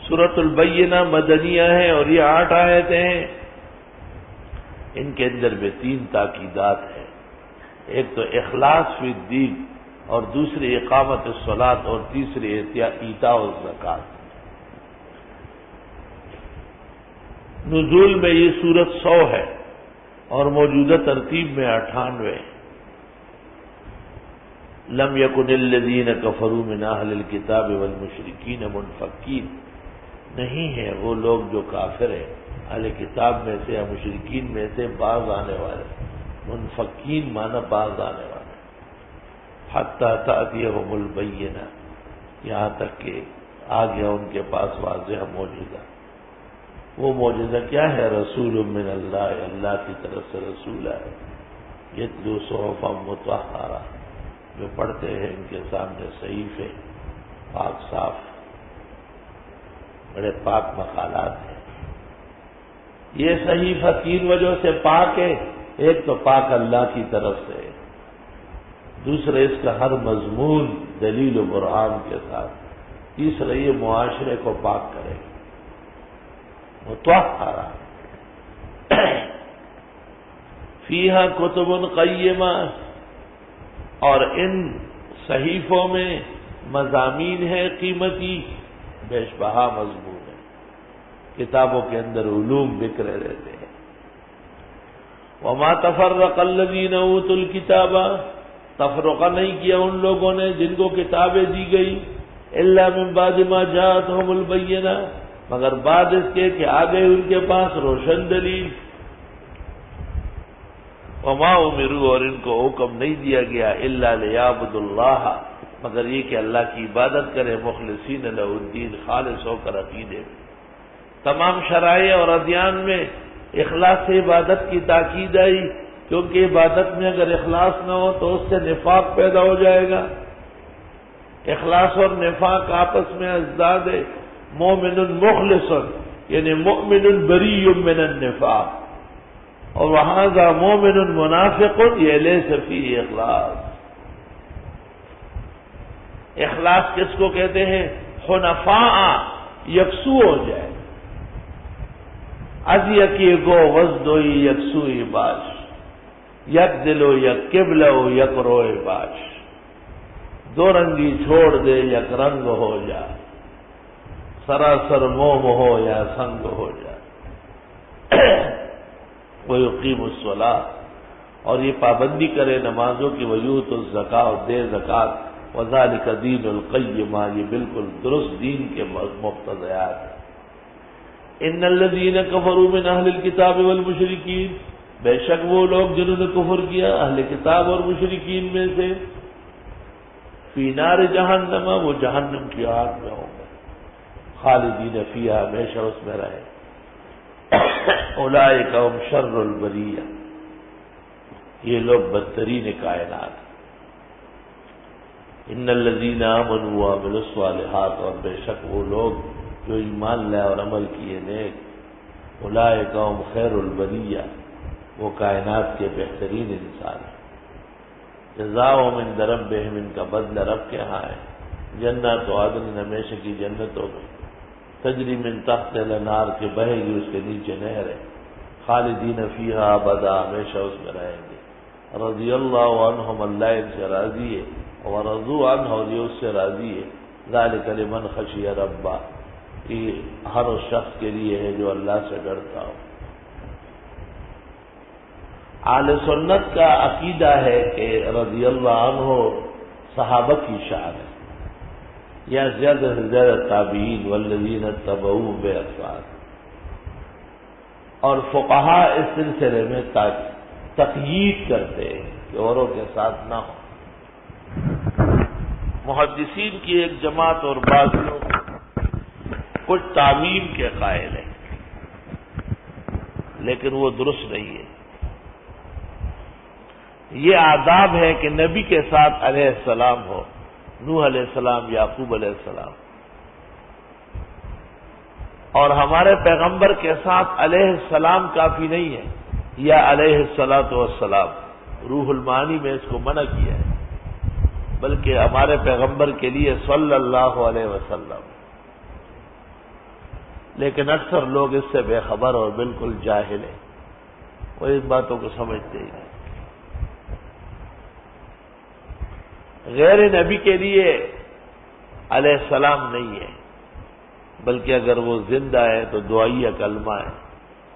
سورۃ البینہ مدنیہ ہے اور یہ 8 آیتیں ہیں. ان کے اندر بھی 3 تاکیدات ہیں. ایک تو اخلاص فی الدین اور دوسری اقامت الصلاۃ اور تیسری ایتاء الزکات. نزول میں یہ سورت 100 ہے اور موجودہ ترتیب میں 98. لم یکن الذین کفروا من اہل الکتاب والمشرکین منفکین، نہیں ہے وہ لوگ جو کافر ہیں اہل کتاب میں سے یا مشرکین میں سے باز آنے والے. منفکین معنی باز آنے والے. حتی تأتیہم البینہ، یہاں تک کہ آ گیا ان کے پاس واضح معجزہ. وہ معجزہ کیا ہے؟ رسول من اللہ، اللہ کی طرف سے رسول ہے. یتلو صحفا مطہرہ، جو پڑھتے ہیں ان کے سامنے صحیفے پاک صاف، بڑے پاک مقالات ہیں. یہ صحیفہ 3 وجہ سے پاک ہے. ایک تو پاک اللہ کی طرف سے، دوسرا اس کا ہر مضمون دلیل و برہان کے ساتھ، تیسرا یہ معاشرے کو پاک کرے گا. مطہرہ فیہا کتب قیمہ، اور ان صحیفوں میں مضامین ہے قیمتی، بیش بہا مضمون ہے. کتابوں کے اندر علوم بکھرے رہتے ہیں. وما تفرق الذین اوتوا الکتاب، تفرقہ نہیں کیا ان لوگوں نے جن کو کتابیں دی گئی، الا من بعد ما جاءتهم البینہ، مگر بعد اس کے کہ آ گئے ان کے پاس روشن دلیل. وما امروا، اور ان کو حکم نہیں دیا گیا، الا لیعبدوا اللہ، مگر یہ کہ اللہ کی عبادت کرے، مخلصین لہ الدین، خالص ہو کر عقیدے میں. تمام شرائع اور ادیان میں اخلاص سے عبادت کی تاکید آئی، کیونکہ عبادت میں اگر اخلاص نہ ہو تو اس سے نفاق پیدا ہو جائے گا. اخلاص اور نفاق آپس میں ازداد ہے. مومن مخلص یعنی مؤمن بری من النفاق، اور وہذا مومن منافق یہ لیس فیہ اخلاص. اخلاص کس کو کہتے ہیں؟ حنفاء، یکسو ہو جائے. از یکی گو وزدوئی یکسوئی باش، یک دلو یک قبلو یک روئے باش. دو رنگی چھوڑ دے یک رنگ ہو جا، سراسر موم ہو یا سنگ ہو جا. وَيُقِيمُ الصَّلَاةَ، اور یہ پابندی کرے نمازوں کی، وَيُؤْتُ الزَّكَاةَ، اور دے زکات. وَذَلِكَ دِينُ الْقَيِّمَةِ، یہ بالکل درست دین کے مقتضیات ہیں. ان الذین کفروا من اہل الکتاب والمشرکین، بے شک وہ لوگ جنہوں نے کفر کیا اہل کتاب اور مشرکین میں سے، فی نار جہنم، وہ جہنم کی آگ میں ہوں گے، خالدین فیہا، ہمیشہ اس میں رہے. اولئک هم شر البریہ، یہ لوگ بدترین کائنات. ان الذین آمنوا وعملوا الصالحات، اور بے شک وہ لوگ جو ایمان لائے اور عمل کیے نیک، اولئک هم خیر البریہ، وہ کائنات کے بہترین انسان ہیں. جزاؤہم عند ربہم، ان کا بدلہ رب کے ہاں ہے. جنات عدن، ہمیشہ کی جنتوں میں، تجری من تحت الانہار، کے بہے گی اس کے نیچے نہر ہے. خالدین فیہا ابدا، ہمیشہ اس میں رہیں گے. رضی اللہ عنہم، اللہ ان سے راضی ہے. ورضوا عنہ، اور یہ اس سے راضی ہے. ذالک لمن خشی ربہ، یہ ہر اس شخص کے لیے ہے جو اللہ سے ڈرتا ہو. اہل سنت کا عقیدہ ہے کہ رضی اللہ عنہ صحابہ کی شان ہے، یا زیادہ سے زیادہ تابعین والذین اتبعوہ بإحسان. اور فقہاء اس سلسلے میں تقیید کرتے ہیں کہ اوروں کے ساتھ نہ ہو. محدثین کی ایک جماعت اور بعض لوگ کچھ تعمیم کے قائل ہیں، لیکن وہ درست نہیں ہے. یہ آداب ہے کہ نبی کے ساتھ علیہ السلام ہو، نوح علیہ السلام، یعقوب علیہ السلام، اور ہمارے پیغمبر کے ساتھ علیہ السلام کافی نہیں ہے، یا علیہ الصلاۃ والسلام. روح المعانی میں اس کو منع کیا ہے، بلکہ ہمارے پیغمبر کے لیے صلی اللہ علیہ وسلم. لیکن اکثر لوگ اس سے بے خبر اور بالکل جاہل ہیں، وہ ان باتوں کو سمجھتے ہی نہیں۔ غیر نبی کے لیے علیہ السلام نہیں ہے، بلکہ اگر وہ زندہ ہے تو دعائیہ کلمہ ہے،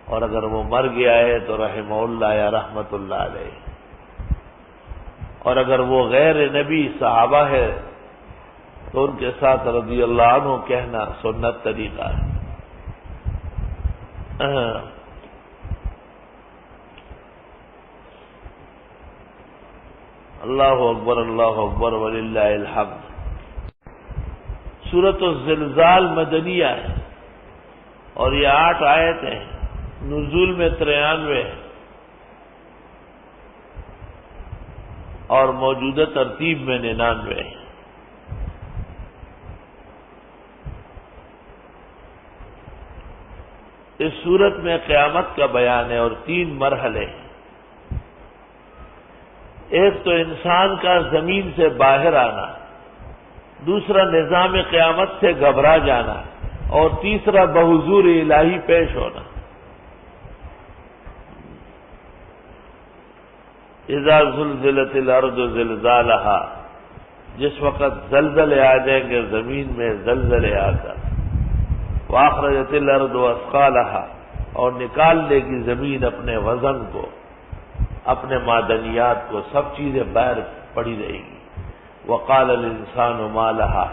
اور اگر وہ مر گیا ہے تو رحمہ اللہ یا رحمت اللہ علیہ، اور اگر وہ غیر نبی صحابہ ہے تو ان کے ساتھ رضی اللہ عنہ کہنا سنت طریقہ ہے۔ اللہ اکبر وللہ الحمد۔ سورۃ الزلزال مدنیہ ہے اور یہ 8 آیتیں ہیں، نزول میں 93 اور موجودہ ترتیب میں 99 ہے۔ اس صورت میں قیامت کا بیان ہے اور 3 مرحلے ہیں۔ ایک تو انسان کا زمین سے باہر آنا، دوسرا نظام قیامت سے گھبرا جانا، اور تیسرا بحضور الہی پیش ہونا۔ اذا زلزلت الارض زلزالہا، جس وقت زلزلے آ جائیں گے زمین میں زلزلے آ کر، واخرجت الارض اثقالہا، اور نکال لے گی زمین اپنے وزن کو، اپنے معدنیات کو، سب چیزیں باہر پڑی رہے گی۔ وقال الانسان ما لہا،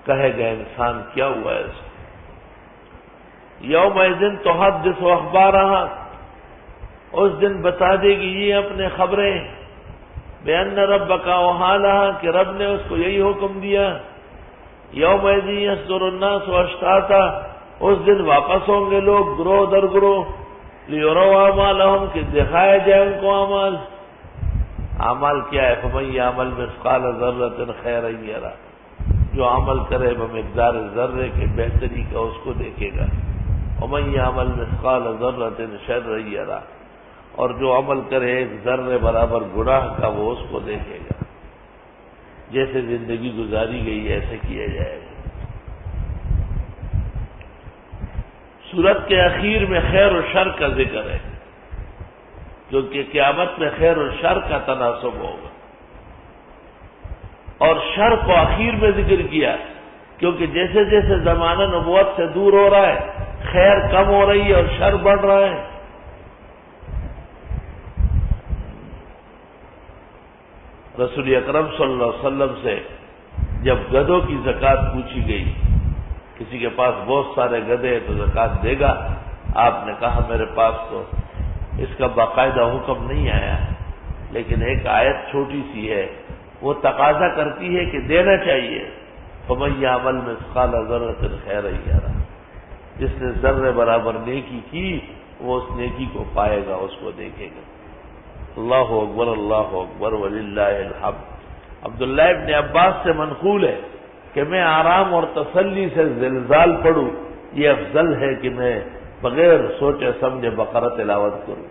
کہے گا انسان کیا ہوا ہے اس کو۔ یومئذ تحدث اخبارہا، اس دن بتا دے گی یہ اپنے خبریں، بأن ربک اوحی لہا، کہ رب نے اس کو یہی حکم دیا۔ یومئذ یصدر الناس اشتاتا، اس دن واپس ہوں گے لوگ گروہ در گروہ، لیروا اعمالہم، کہ دکھائے جائے ان کو اعمال۔ اعمال کیا ہے؟ فمن یعمل مثقال ذرۃ خیرا یرہ، جو عمل کرے بمقدار ذرے کے بہتری کا اس کو دیکھے گا، ومن یعمل مثقال ذرۃ شرا یرہ، اور جو عمل کرے ایک ذرے برابر گناہ کا وہ اس کو دیکھے گا۔ جیسے زندگی گزاری گئی ایسے کیا جائے گا۔ سورت کے اخیر میں خیر و شر کا ذکر ہے، کیونکہ قیامت میں خیر و شر کا تناسب ہوگا، اور شر کو اخیر میں ذکر کیا کیونکہ جیسے جیسے زمانہ نبوت سے دور ہو رہا ہے خیر کم ہو رہی ہے اور شر بڑھ رہا ہے۔ رسول اکرم صلی اللہ علیہ وسلم سے جب گدھوں کی زکوٰۃ پوچھی گئی، کسی کے پاس بہت سارے گدھے ہیں تو زکوٰۃ دے گا؟ آپ نے کہا میرے پاس تو اس کا باقاعدہ حکم نہیں آیا، لیکن ایک آیت چھوٹی سی ہے وہ تقاضا کرتی ہے کہ دینا چاہیے۔ فمن یعمل مثقال ذرۃ خیرا یرہ، جس نے ذرے برابر نیکی کی وہ اس نیکی کو پائے گا، اس کو دیکھے گا۔ اللہ اکبر وللہ الحمد۔ عبداللہ ابن عباس سے منقول ہے کہ میں آرام اور تسلی سے زلزال پڑھوں، یہ افضل ہے کہ میں بغیر سوچے سمجھے بقرہ تلاوت کروں۔